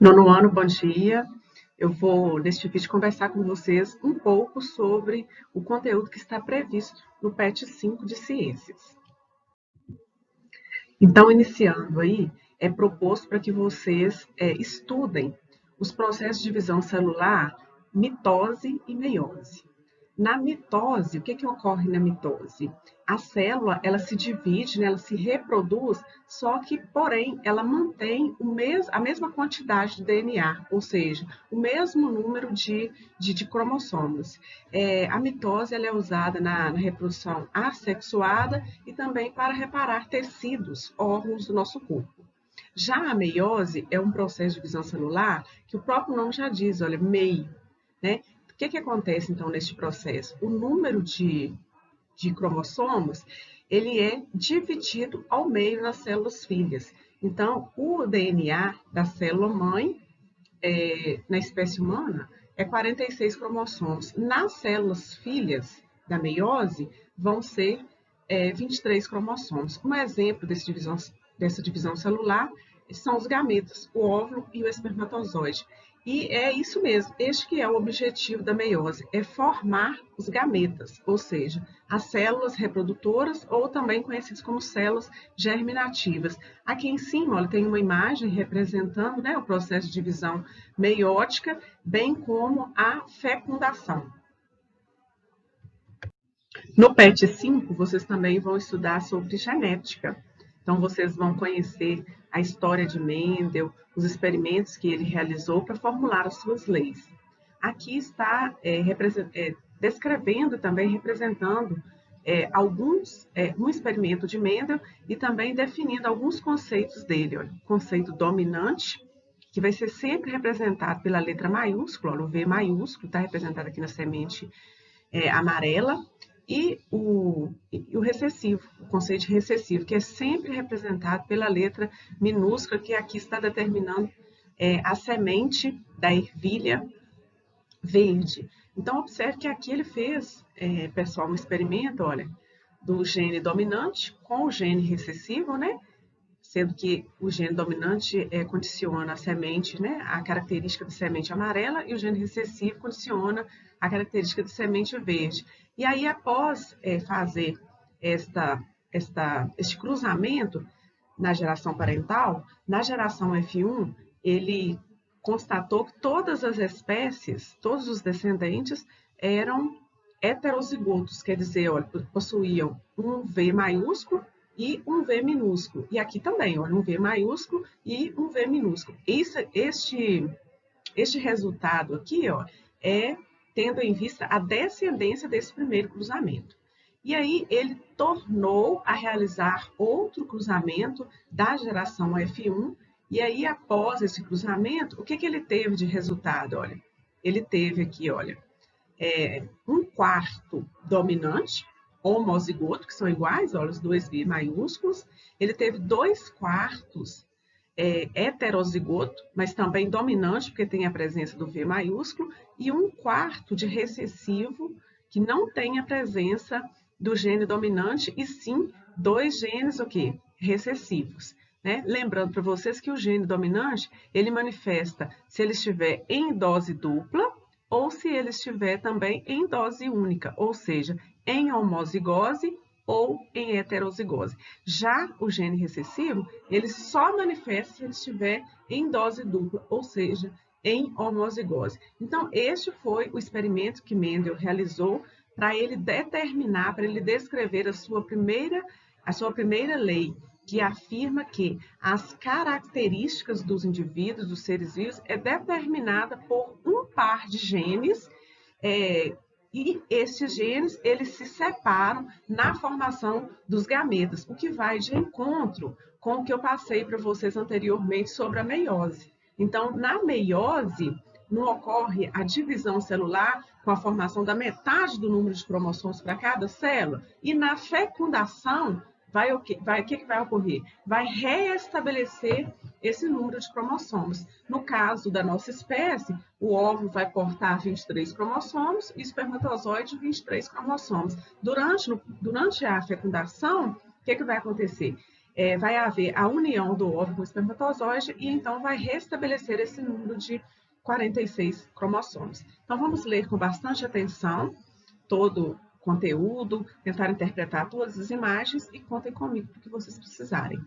Nono ano, bom dia. Eu vou, neste vídeo, conversar com vocês um pouco sobre o conteúdo que está previsto no PET 5 de Ciências. Então, iniciando aí, é proposto para que vocês estudem os processos de divisão celular, mitose e meiose. Na mitose, o que ocorre na mitose? A célula, ela se divide, né, ela se reproduz, só que, porém, ela mantém a mesma quantidade de DNA, ou seja, o mesmo número de cromossomos. A mitose ela é usada na reprodução assexuada e também para reparar tecidos, órgãos do nosso corpo. Já a meiose é um processo de divisão celular que o próprio nome já diz, olha, meio, né? O que acontece, então, neste processo? O número de cromossomos, ele é dividido ao meio nas células filhas. Então, o DNA da célula mãe, na espécie humana, é 46 cromossomos. Nas células filhas da meiose, vão ser 23 cromossomos. Um exemplo dessa divisão celular são os gametas, o óvulo e o espermatozoide. E é isso mesmo, este que é o objetivo da meiose, é formar os gametas, ou seja, as células reprodutoras ou também conhecidas como células germinativas. Aqui em cima, olha, tem uma imagem representando, né, o processo de divisão meiótica, bem como a fecundação. No PET 5, vocês também vão estudar sobre genética. Então, vocês vão conhecer a história de Mendel, os experimentos que ele realizou para formular as suas leis. Aqui está descrevendo também, representando um experimento de Mendel e também definindo alguns conceitos dele. Olha, o conceito dominante, que vai ser sempre representado pela letra maiúscula, olha, o V maiúsculo está representado aqui na semente amarela, e o recessivo, o conceito de recessivo, que é sempre representado pela letra minúscula, que aqui está determinando a semente da ervilha verde. Então, observe que aqui ele fez, pessoal, um experimento, olha, do gene dominante com o gene recessivo, né? Sendo que o gene dominante condiciona a semente, né, a característica da semente amarela, e o gene recessivo condiciona a característica da semente verde. E aí, após fazer este cruzamento na geração parental, na geração F1, ele constatou que todas as espécies, todos os descendentes, eram heterozigotos, quer dizer, olha, possuíam um V maiúsculo e um V minúsculo. E aqui também, olha, um V maiúsculo e um V minúsculo. Este resultado aqui, ó, é tendo em vista a descendência desse primeiro cruzamento. E aí ele tornou a realizar outro cruzamento da geração F1, e aí após esse cruzamento, o que ele teve de resultado? Olha, ele teve aqui, olha, um quarto dominante, homozigoto, que são iguais, olha, os dois V maiúsculos. Ele teve 2/4 heterozigoto, mas também dominante, porque tem a presença do V maiúsculo, e 1/4 de recessivo, que não tem a presença do gene dominante, e sim 2 genes o quê? Recessivos. Né? Lembrando para vocês que o gene dominante, ele manifesta se ele estiver em dose dupla, ou se ele estiver também em dose única, ou seja, em homozigose ou em heterozigose. Já o gene recessivo, ele só manifesta se ele estiver em dose dupla, ou seja, em homozigose. Então, este foi o experimento que Mendel realizou para ele determinar, para ele descrever a sua primeira lei, que afirma que as características dos indivíduos, dos seres vivos, é determinada por um par de genes, e esses genes eles se separam na formação dos gametas, o que vai de encontro com o que eu passei para vocês anteriormente sobre a meiose. Então, na meiose, não ocorre a divisão celular com a formação da metade do número de cromossomos para cada célula, e na fecundação, o que vai ocorrer? Vai reestabelecer esse número de cromossomos. No caso da nossa espécie, o óvulo vai portar 23 cromossomos e o espermatozoide 23 cromossomos. Durante a fecundação, o que vai acontecer? vai haver a união do óvulo com o espermatozoide e então vai restabelecer esse número de 46 cromossomos. Então vamos ler com bastante atenção todo o conteúdo, tentar interpretar todas as imagens e contem comigo para o que vocês precisarem.